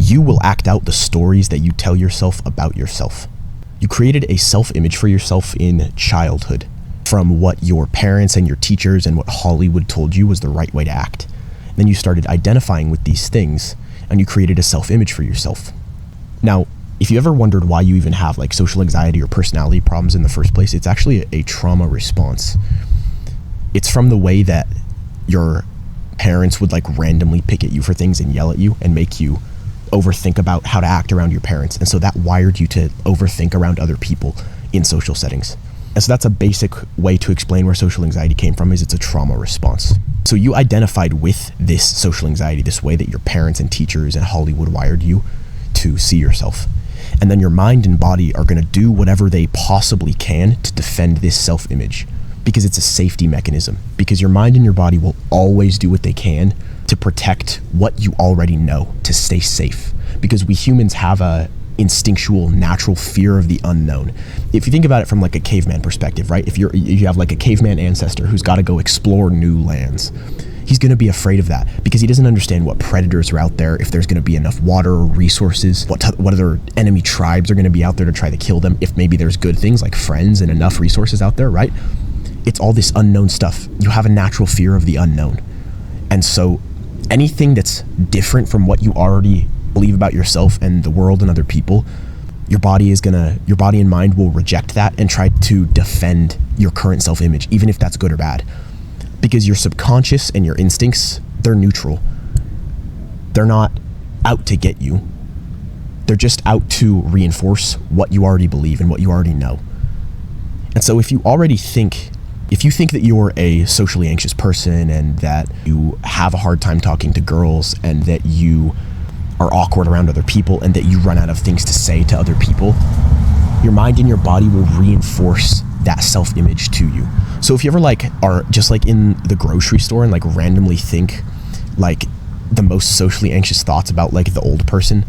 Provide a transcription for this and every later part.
you will act out the stories that you tell yourself about yourself. You created a self-image for yourself in childhood from what your parents and your teachers and what Hollywood told you was the right way to act. Then you started identifying with these things and you created a self-image for yourself. Now, if you ever wondered why you even have like social anxiety or personality problems in the first place, it's actually a trauma response. It's from the way that your parents would like randomly pick at you for things and yell at you and make you overthink about how to act around your parents. And so that wired you to overthink around other people in social settings. And so that's a basic way to explain where social anxiety came from, is it's a trauma response. So you identified with this social anxiety, this way that your parents and teachers and Hollywood wired you to see yourself. And then your mind and body are going to do whatever they possibly can to defend this self-image, because it's a safety mechanism. Because your mind and your body will always do what they can to protect what you already know, to stay safe. Because we humans have a instinctual, natural fear of the unknown. If you think about it from like a caveman perspective, right? If you have like a caveman ancestor who's got to go explore new lands, he's going to be afraid of that because he doesn't understand what predators are out there, if there's going to be enough water or resources, what other enemy tribes are going to be out there to try to kill them, if maybe there's good things like friends and enough resources out there, right? It's all this unknown stuff. You have a natural fear of the unknown. And so anything that's different from what you already believe about yourself and the world and other people, your body and mind will reject that and try to defend your current self-image, even if that's good or bad. Because your subconscious and your instincts, they're neutral. They're not out to get you. They're just out to reinforce what you already believe and what you already know. And so if you think that you're a socially anxious person and that you have a hard time talking to girls and that you are awkward around other people and that you run out of things to say to other people, your mind and your body will reinforce that self-image to you. So if you ever like are just like in the grocery store and like randomly think like the most socially anxious thoughts about like the old person,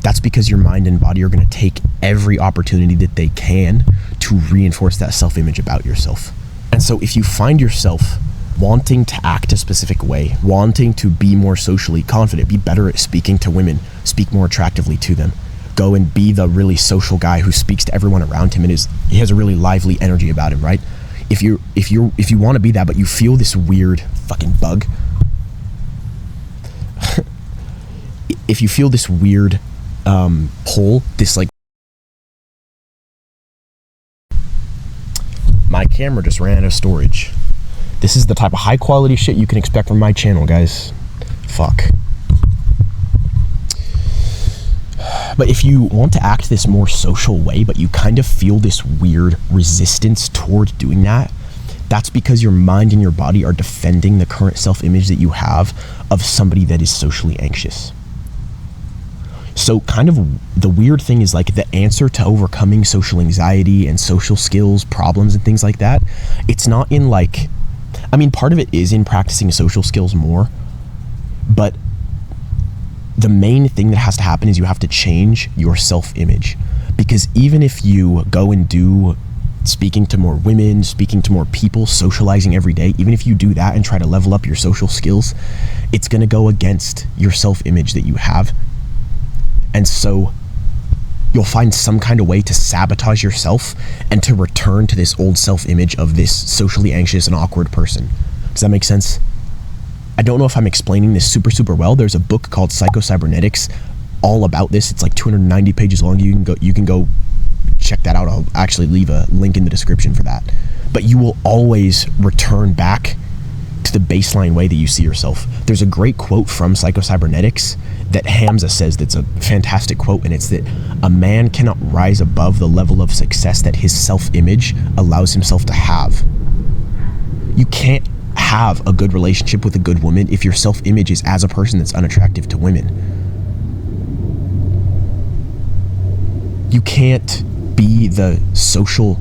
that's because your mind and body are going to take every opportunity that they can to reinforce that self-image about yourself. And so if you find yourself wanting to act a specific way, wanting to be more socially confident, be better at speaking to women, speak more attractively to them, go and be the really social guy who speaks to everyone around him and he has a really lively energy about him, right? If you want to be that, but you feel this weird fucking bug, if you feel this weird pull, this like, my camera just ran out of storage. This is the type of high quality shit you can expect from my channel, guys. Fuck. But if you want to act this more social way, but you kind of feel this weird resistance toward doing that, that's because your mind and your body are defending the current self-image that you have of somebody that is socially anxious. So kind of the weird thing is like the answer to overcoming social anxiety and social skills problems and things like that, it's not in like, I mean, part of it is in practicing social skills more, but the main thing that has to happen is you have to change your self-image. Because even if you go and do speaking to more women, speaking to more people, socializing every day, even if you do that and try to level up your social skills, it's going to go against your self-image that you have. And so you'll find some kind of way to sabotage yourself and to return to this old self-image of this socially anxious and awkward person. Does that make sense? I don't know if I'm explaining this super well. There's a book called Psycho-Cybernetics all about this. It's like 290 pages long. You can go check that out. I'll actually leave a link in the description for that. But you will always return back to the baseline way that you see yourself. There's a great quote from Psycho-Cybernetics that Hamza says that's a fantastic quote, and it's that a man cannot rise above the level of success that his self-image allows himself to have. You can't have a good relationship with a good woman if your self-image is as a person that's unattractive to women. You can't be the social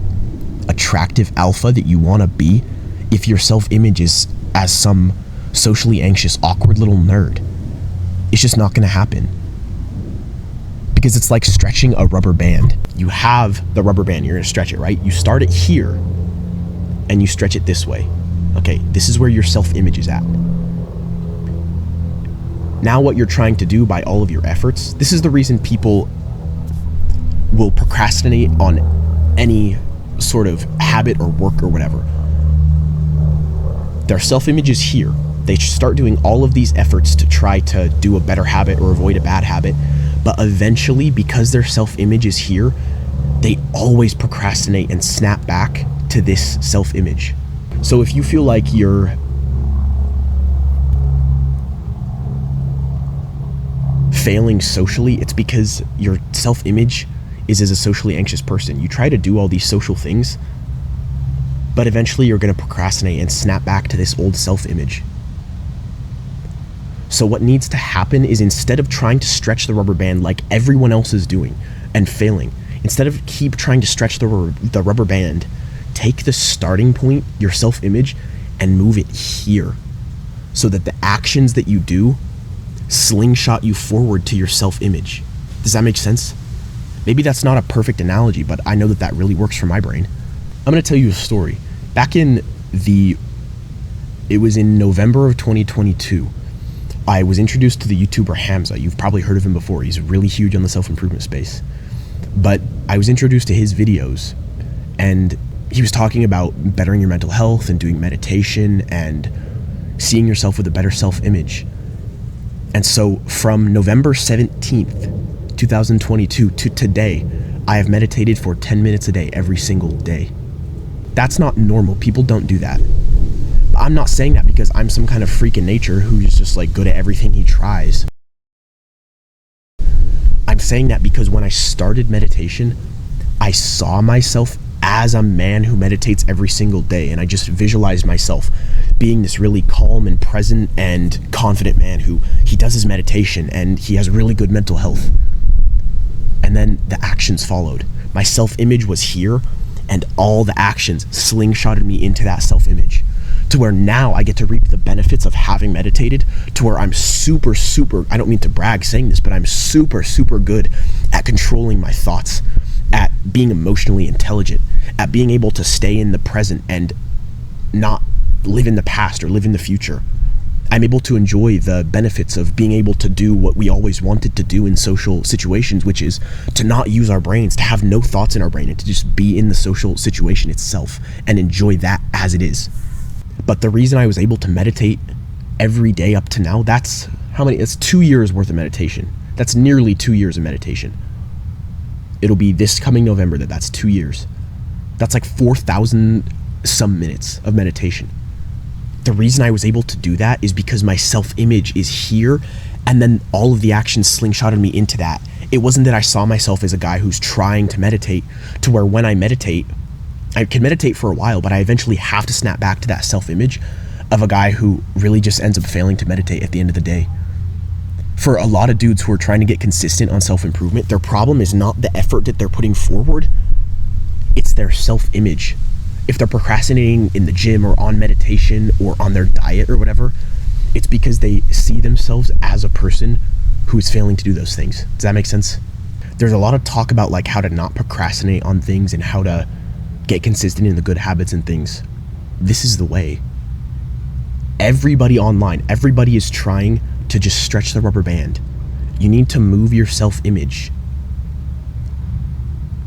attractive alpha that you want to be if your self-image is as some socially anxious, awkward little nerd. It's just not going to happen. Because it's like stretching a rubber band. You have the rubber band, you're going to stretch it, right? You start it here and you stretch it this way. Okay, this is where your self-image is at. Now what you're trying to do by all of your efforts, this is the reason people will procrastinate on any sort of habit or work or whatever. Their self-image is here. They start doing all of these efforts to try to do a better habit or avoid a bad habit, but eventually, because their self-image is here, they always procrastinate and snap back to this self-image. So if you feel like you're failing socially, it's because your self-image is as a socially anxious person. You try to do all these social things, but eventually you're going to procrastinate and snap back to this old self-image. So what needs to happen is, instead of trying to stretch the rubber band like everyone else is doing and failing, instead of keep trying to stretch the rubber band, take the starting point, your self-image, and move it here, so that the actions that you do slingshot you forward to your self-image. Does that make sense? Maybe that's not a perfect analogy, but I know that that really works for my brain. I'm going to tell you a story. Back it was in November of 2022, I was introduced to the YouTuber Hamza. You've probably heard of him before. He's really huge on the self-improvement space. But I was introduced to his videos, and he was talking about bettering your mental health and doing meditation and seeing yourself with a better self-image. And so from November 17th, 2022 to today, I have meditated for 10 minutes a day every single day. That's not normal. People don't do that. But I'm not saying that because I'm some kind of freak in nature who's just like good at everything he tries. I'm saying that because when I started meditation, I saw myself as a man who meditates every single day, and I just visualized myself being this really calm and present and confident man who he does his meditation and he has really good mental health. And then the actions followed. My self-image was here, and all the actions slingshotted me into that self-image, to where now I get to reap the benefits of having meditated, to where I'm super, I don't mean to brag saying this, but I'm super good at controlling my thoughts, at being emotionally intelligent, at being able to stay in the present and not live in the past or live in the future. I'm able to enjoy the benefits of being able to do what we always wanted to do in social situations, which is to not use our brains, to have no thoughts in our brain, and to just be in the social situation itself and enjoy that as it is. But the reason I was able to meditate every day up to now, that's 2 years worth of meditation. That's nearly 2 years of meditation. It'll be this coming November that's 2 years. That's like 4,000 some minutes of meditation. The reason I was able to do that is because my self-image is here, and then all of the actions slingshotted me into that. It wasn't that I saw myself as a guy who's trying to meditate, to where when I meditate, I can meditate for a while, but I eventually have to snap back to that self-image of a guy who really just ends up failing to meditate at the end of the day. For a lot of dudes who are trying to get consistent on self-improvement, their problem is not the effort that they're putting forward, it's their self-image. If they're procrastinating in the gym or on meditation or on their diet or whatever, it's because they see themselves as a person who is failing to do those things. Does that make sense? There's a lot of talk about like how to not procrastinate on things and how to get consistent in the good habits and things. This is the way. Everybody online, everybody is trying to just stretch the rubber band. You need to move your self-image.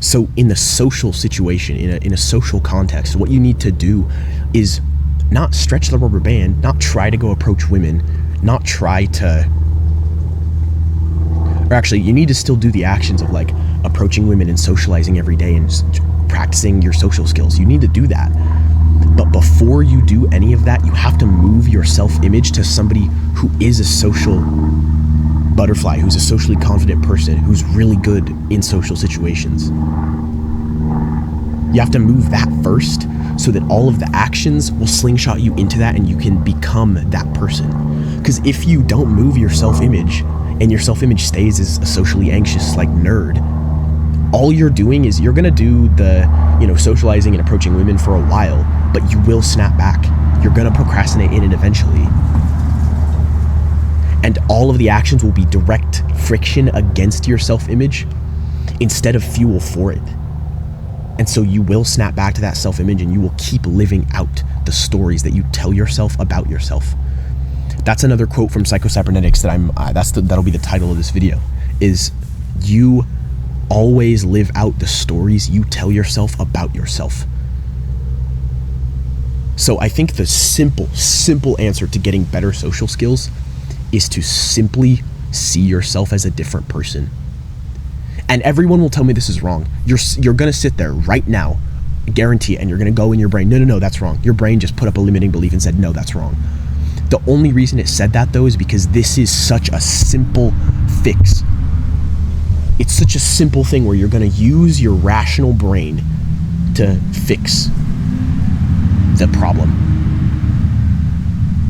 So in the social situation, in a social context, what you need to do is not stretch the rubber band, not try to go approach women, not try to, or actually you need to still do the actions of like approaching women and socializing every day and practicing your social skills. You need to do that. But before you do any of that, you have to move your self-image to somebody who is a social butterfly, who's a socially confident person, who's really good in social situations. You have to move that first so that all of the actions will slingshot you into that and you can become that person. Because if you don't move your self-image and your self-image stays as a socially anxious like nerd, all you're doing is you're gonna do the, socializing and approaching women for a while, but you will snap back. You're gonna procrastinate in it eventually. And all of the actions will be direct friction against your self-image instead of fuel for it. And so you will snap back to that self-image and you will keep living out the stories that you tell yourself about yourself. That's another quote from Psycho-Cybernetics that'll be the title of this video, is you always live out the stories you tell yourself about yourself. So I think the simple answer to getting better social skills is to simply see yourself as a different person. And everyone will tell me this is wrong. You're gonna sit there right now, guarantee it, and you're gonna go in your brain, no, that's wrong. Your brain just put up a limiting belief and said, no, that's wrong. The only reason it said that, though, is because this is such a simple fix. It's such a simple thing where you're gonna use your rational brain to fix the problem.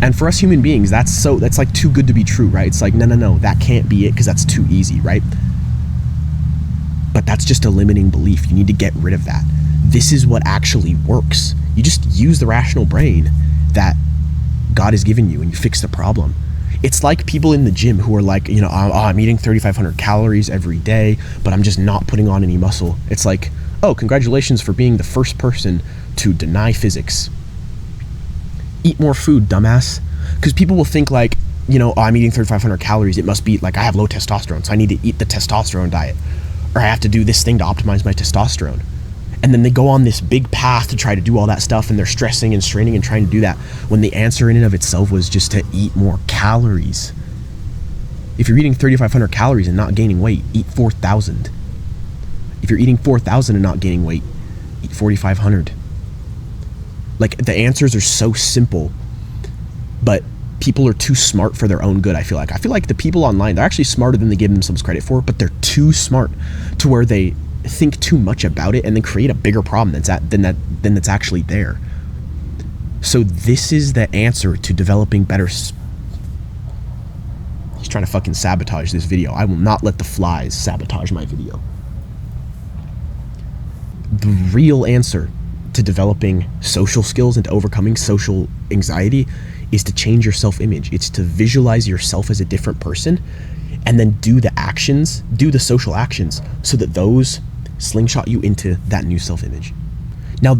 And for us human beings, that's like too good to be true, right? It's like, no, that can't be it because that's too easy, right? But that's just a limiting belief. You need to get rid of that. This is what actually works. You just use the rational brain that God has given you and you fix the problem. It's like people in the gym who are like, I'm eating 3,500 calories every day, but I'm just not putting on any muscle. It's like, oh, congratulations for being the first person to deny physics. Eat more food, dumbass. Because people will think like, I'm eating 3,500 calories. It must be like I have low testosterone, so I need to eat the testosterone diet. Or I have to do this thing to optimize my testosterone. And then they go on this big path to try to do all that stuff, and they're stressing and straining and trying to do that, when the answer in and of itself was just to eat more calories. If you're eating 3,500 calories and not gaining weight, eat 4,000. If you're eating 4,000 and not gaining weight, eat 4,500. Like, the answers are so simple, but people are too smart for their own good, I feel like. I feel like the people online, they're actually smarter than they give themselves credit for, but they're too smart to where they think too much about it and then create a bigger problem than that's actually there. So this is the answer to developing better... He's trying to fucking sabotage this video. I will not let the flies sabotage my video. The real answer to developing social skills and to overcoming social anxiety is to change your self-image. It's to visualize yourself as a different person and then do the social actions so that those slingshot you into that new self-image. Now,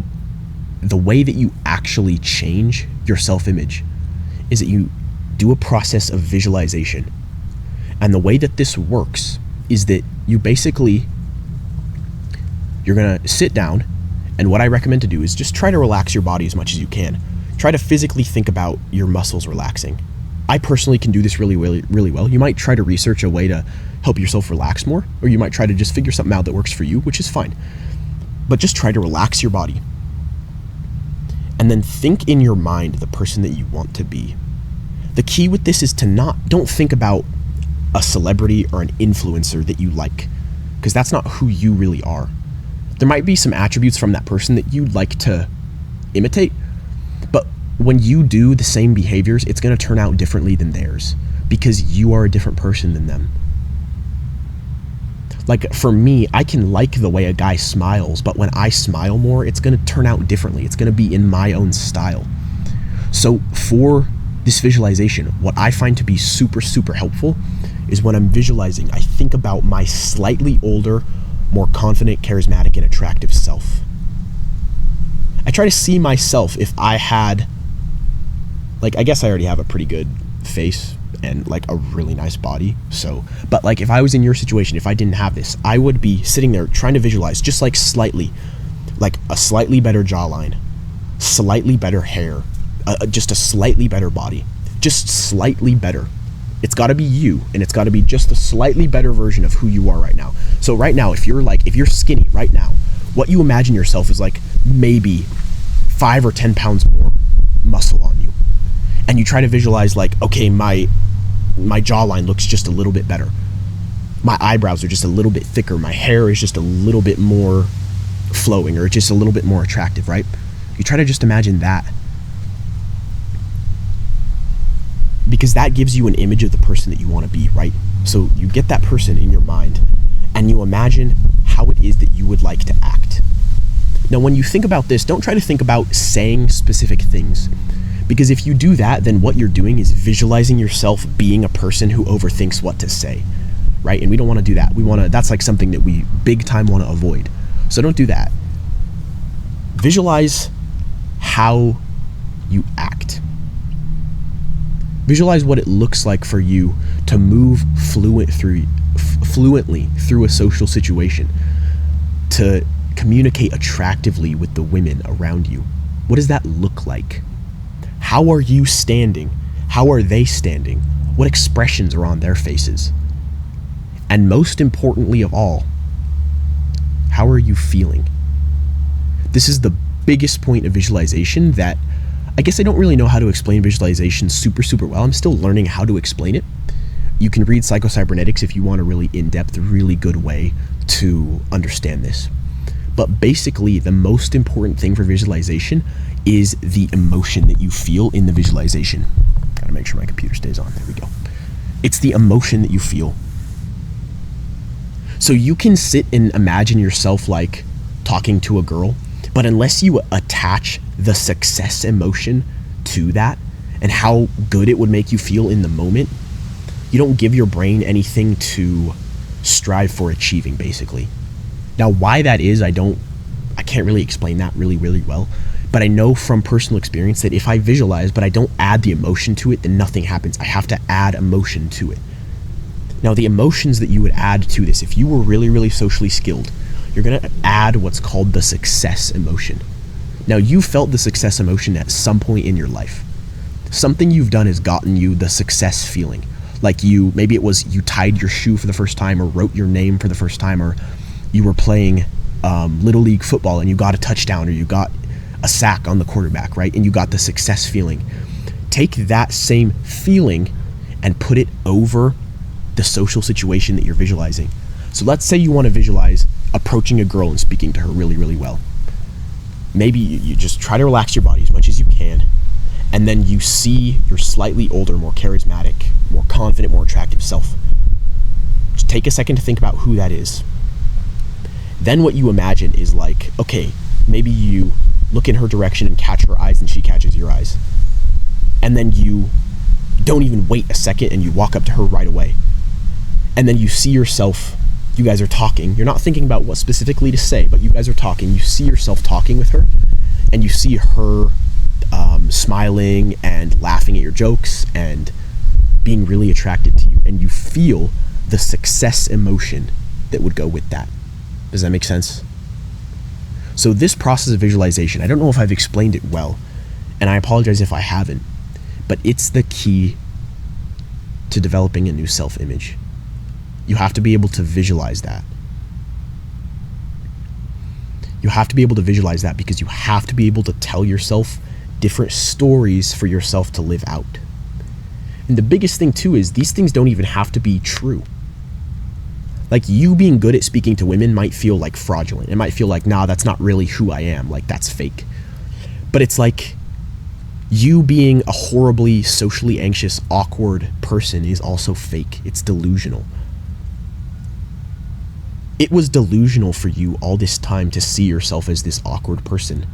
the way that you actually change your self-image is that you do a process of visualization. And the way that this works is that you're gonna sit down, and what I recommend to do is just try to relax your body as much as you can. Try to physically think about your muscles relaxing. I personally can do this really well. You might try to research a way to help yourself relax more, or you might try to just figure something out that works for you, which is fine. But just try to relax your body. And then think in your mind the person that you want to be. The key with this is to don't think about a celebrity or an influencer that you like, because that's not who you really are. There might be some attributes from that person that you'd like to imitate, but when you do the same behaviors, it's going to turn out differently than theirs because you are a different person than them. Like, for me, I can like the way a guy smiles, but when I smile more, it's going to turn out differently. It's going to be in my own style. So for this visualization, what I find to be super helpful is when I'm visualizing, I think about my slightly older, more confident, charismatic, and attractive self. I try to see myself if I had, like, I guess I already have a pretty good face and like a really nice body. So, but like if I was in your situation, if I didn't have this, I would be sitting there trying to visualize just like a slightly better jawline, slightly better hair, just a slightly better body, just slightly better. It's got to be you, and it's got to be just a slightly better version of who you are right now. So right now, if you're skinny right now, what you imagine yourself is like maybe 5 or 10 pounds more muscle on you. And you try to visualize like, okay, my jawline looks just a little bit better. My eyebrows are just a little bit thicker. My hair is just a little bit more flowing, or just a little bit more attractive, right? You try to just imagine that. Because that gives you an image of the person that you want to be, right? So you get that person in your mind and you imagine how it is that you would like to act. Now, when you think about this, don't try to think about saying specific things, because if you do that, then what you're doing is visualizing yourself being a person who overthinks what to say, right? And we don't want to do that. That's like something that we big time want to avoid. So don't do that. Visualize how you act. Visualize what it looks like for you to move fluently through a social situation, to communicate attractively with the women around you. What does that look like? How are you standing? How are they standing? What expressions are on their faces? And most importantly of all, how are you feeling? This is the biggest point of visualization that I guess I don't really know how to explain visualization super well. I'm still learning how to explain it. You can read Psycho-Cybernetics if you want a really in-depth, really good way to understand this. But basically, the most important thing for visualization is the emotion that you feel in the visualization. Gotta make sure my computer stays on. There we go. It's the emotion that you feel. So you can sit and imagine yourself like talking to a girl, but unless you attach the success emotion to that and how good it would make you feel in the moment, you don't give your brain anything to strive for achieving, basically. Now, why that is, I can't really explain that really well, but I know from personal experience that if I visualize but I don't add the emotion to it, then nothing happens. I have to add emotion to it. Now, the emotions that you would add to this, if you were really socially skilled, you're going to add what's called the success emotion. Now, you felt the success emotion at some point in your life. Something you've done has gotten you the success feeling. Like maybe it was you tied your shoe for the first time, or wrote your name for the first time, or you were playing Little League football and you got a touchdown, or you got a sack on the quarterback, right? And you got the success feeling. Take that same feeling and put it over the social situation that you're visualizing. So let's say you want to visualize approaching a girl and speaking to her really well. Maybe you just try to relax your body as much as you can, and then you see your slightly older, more charismatic, more confident, more attractive self. Just take a second to think about who that is. Then what you imagine is like, okay, maybe you look in her direction and catch her eyes and she catches your eyes. And then you don't even wait a second and you walk up to her right away. And then you see yourself, you guys are talking. You're not thinking about what specifically to say, but you guys are talking. You see yourself talking with her, and you see her smiling and laughing at your jokes and being really attracted to you. And you feel the success emotion that would go with that. Does that make sense? So this process of visualization, I don't know if I've explained it well, and I apologize if I haven't, but it's the key to developing a new self-image. You have to be able to visualize that. You have to be able to visualize that because you have to be able to tell yourself different stories for yourself to live out. And the biggest thing too is these things don't even have to be true. Like, you being good at speaking to women might feel like fraudulent. It might feel like, nah, that's not really who I am. Like, that's fake. But it's like you being a horribly socially anxious, awkward person is also fake. It's delusional. It was delusional for you all this time to see yourself as this awkward person.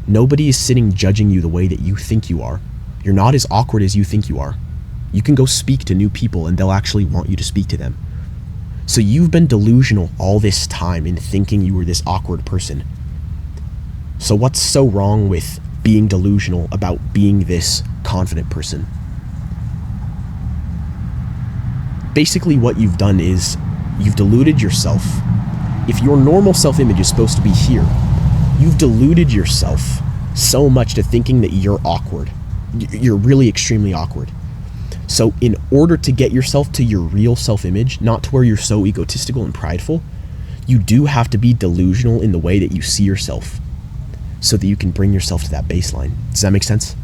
Nobody is sitting judging you the way that you think you are. You're not as awkward as you think you are. You can go speak to new people and they'll actually want you to speak to them. So you've been delusional all this time in thinking you were this awkward person. So what's so wrong with being delusional about being this confident person? Basically what you've done is you've deluded yourself. If your normal self-image is supposed to be here, you've deluded yourself so much to thinking that you're awkward. You're really extremely awkward. So in order to get yourself to your real self-image, not to where you're so egotistical and prideful, you do have to be delusional in the way that you see yourself so that you can bring yourself to that baseline. Does that make sense?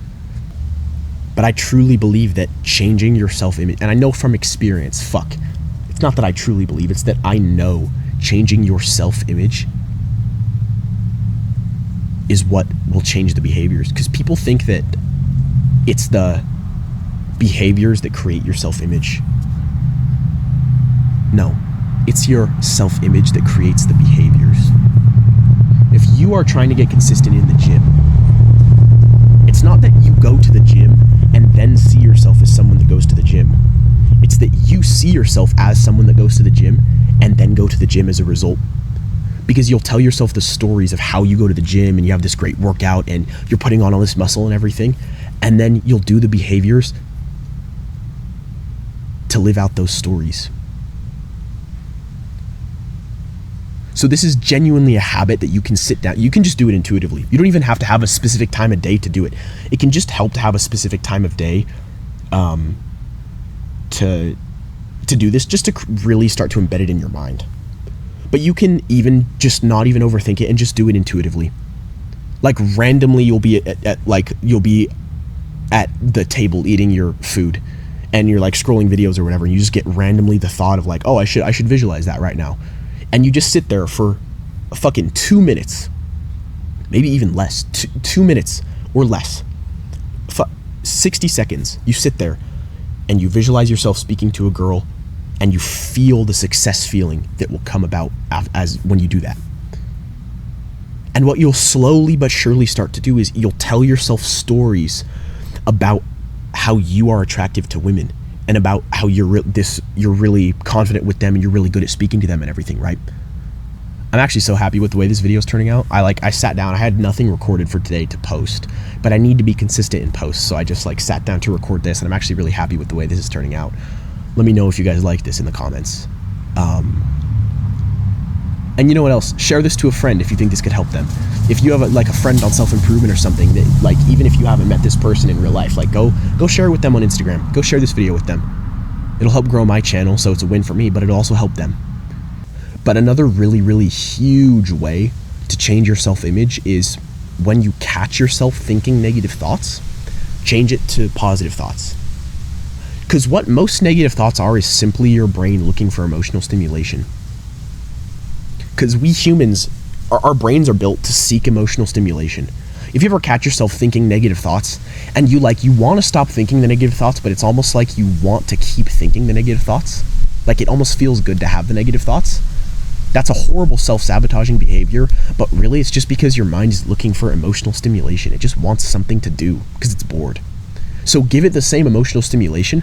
But I truly believe that changing your self-image, and I know from experience, it's not that I truly believe, it's that I know changing your self-image is what will change the behaviors. Because people think that it's the behaviors that create your self-image. No, it's your self-image that creates the behaviors. If you are trying to get consistent in the gym, it's not that you go to the gym and then see yourself as someone that goes to the gym. It's that you see yourself as someone that goes to the gym and then go to the gym as a result. Because you'll tell yourself the stories of how you go to the gym and you have this great workout and you're putting on all this muscle and everything. And then you'll do the behaviors to live out those stories. So this is genuinely a habit that you can sit down. You can just do it intuitively. You don't even have to have a specific time of day to do it. It can just help to have a specific time of day to do this, just to really start to embed it in your mind. But you can even just not even overthink it and just do it intuitively. Like randomly you'll be at the table eating your food and you're like scrolling videos or whatever, and you just get randomly the thought of like, oh, I should visualize that right now. And you just sit there for a fucking 2 minutes, maybe even less, 2 minutes or less, 60 seconds. You sit there and you visualize yourself speaking to a girl, and you feel the success feeling that will come about as when you do that. And what you'll slowly but surely start to do is you'll tell yourself stories about how you are attractive to women, and about how you're really confident with them and you're really good at speaking to them and everything, right? I'm actually so happy with the way this video is turning out. I sat down, I had nothing recorded for today to post, but I need to be consistent in posts, so I just like sat down to record this, and I'm actually really happy with the way this is turning out. Let me know if you guys like this in the comments. And you know what else? Share this to a friend if you think this could help them. If you have a friend on self-improvement or something that, like, even if you haven't met this person in real life, like go share it with them on Instagram. Go share this video with them. It'll help grow my channel, so it's a win for me, but it'll also help them. But another really, really huge way to change your self-image is when you catch yourself thinking negative thoughts, change it to positive thoughts. Because what most negative thoughts are is simply your brain looking for emotional stimulation. Because we humans, our brains are built to seek emotional stimulation. If you ever catch yourself thinking negative thoughts, and you want to stop thinking the negative thoughts, but it's almost like you want to keep thinking the negative thoughts, like it almost feels good to have the negative thoughts, that's a horrible self-sabotaging behavior, but really it's just because your mind is looking for emotional stimulation. It just wants something to do because it's bored. So give it the same emotional stimulation,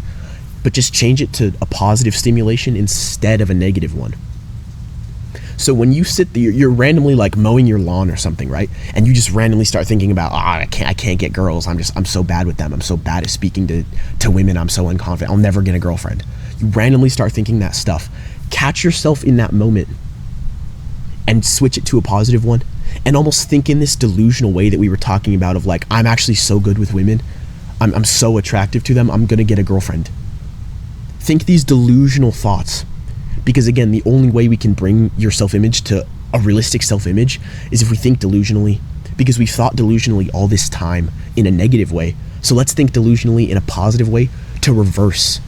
but just change it to a positive stimulation instead of a negative one. So when you sit there, you're randomly like mowing your lawn or something, right? And you just randomly start thinking about, I can't get girls. I'm so bad with them. I'm so bad at speaking to women. I'm so unconfident. I'll never get a girlfriend. You randomly start thinking that stuff. Catch yourself in that moment and switch it to a positive one, and almost think in this delusional way that we were talking about of like, I'm actually so good with women. I'm so attractive to them. I'm going to get a girlfriend. Think these delusional thoughts. Because again, the only way we can bring your self-image to a realistic self-image is if we think delusionally, because we've thought delusionally all this time in a negative way. So let's think delusionally in a positive way to reverse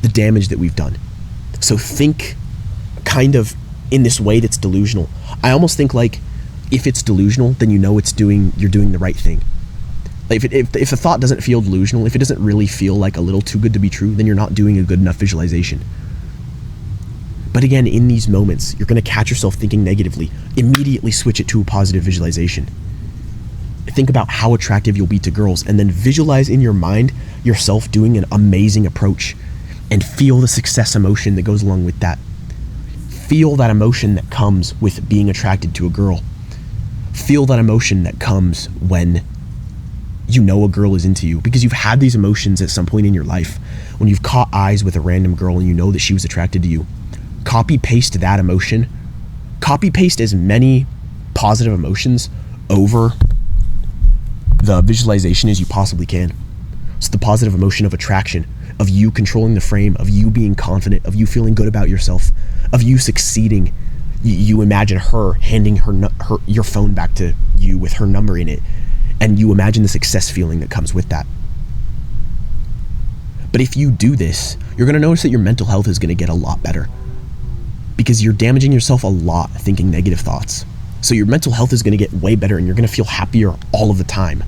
the damage that we've done. So think kind of in this way that's delusional. I almost think like if it's delusional, then you know you're doing the right thing. Like if the thought doesn't feel delusional, if it doesn't really feel like a little too good to be true, then you're not doing a good enough visualization. But again, in these moments, you're going to catch yourself thinking negatively. Immediately switch it to a positive visualization. Think about how attractive you'll be to girls, and then visualize in your mind yourself doing an amazing approach, and feel the success emotion that goes along with that. Feel that emotion that comes with being attracted to a girl. Feel that emotion that comes when you know a girl is into you, because you've had these emotions at some point in your life when you've caught eyes with a random girl and you know that she was attracted to you. Copy paste that emotion. Copy paste as many positive emotions over the visualization as you possibly can. So the positive emotion of attraction, of you controlling the frame, of you being confident, of you feeling good about yourself, of you succeeding. You imagine her handing your phone back to you with her number in it, and you imagine the success feeling that comes with that. But if you do this, you're going to notice that your mental health is going to get a lot better, because you're damaging yourself a lot thinking negative thoughts. So your mental health is going to get way better, and you're going to feel happier all of the time.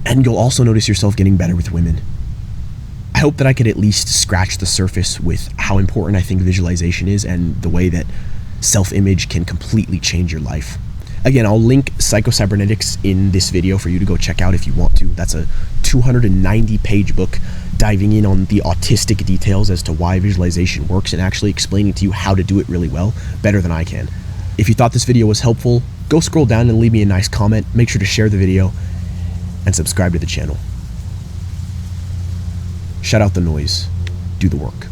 And you'll also notice yourself getting better with women. I hope that I could at least scratch the surface with how important I think visualization is, and the way that self-image can completely change your life. Again, I'll link Psycho-Cybernetics in this video for you to go check out if you want to. That's a 290-page book diving in on the autistic details as to why visualization works, and actually explaining to you how to do it really well, better than I can. If you thought this video was helpful, go scroll down and leave me a nice comment. Make sure to share the video and subscribe to the channel. Shut out the noise. Do the work.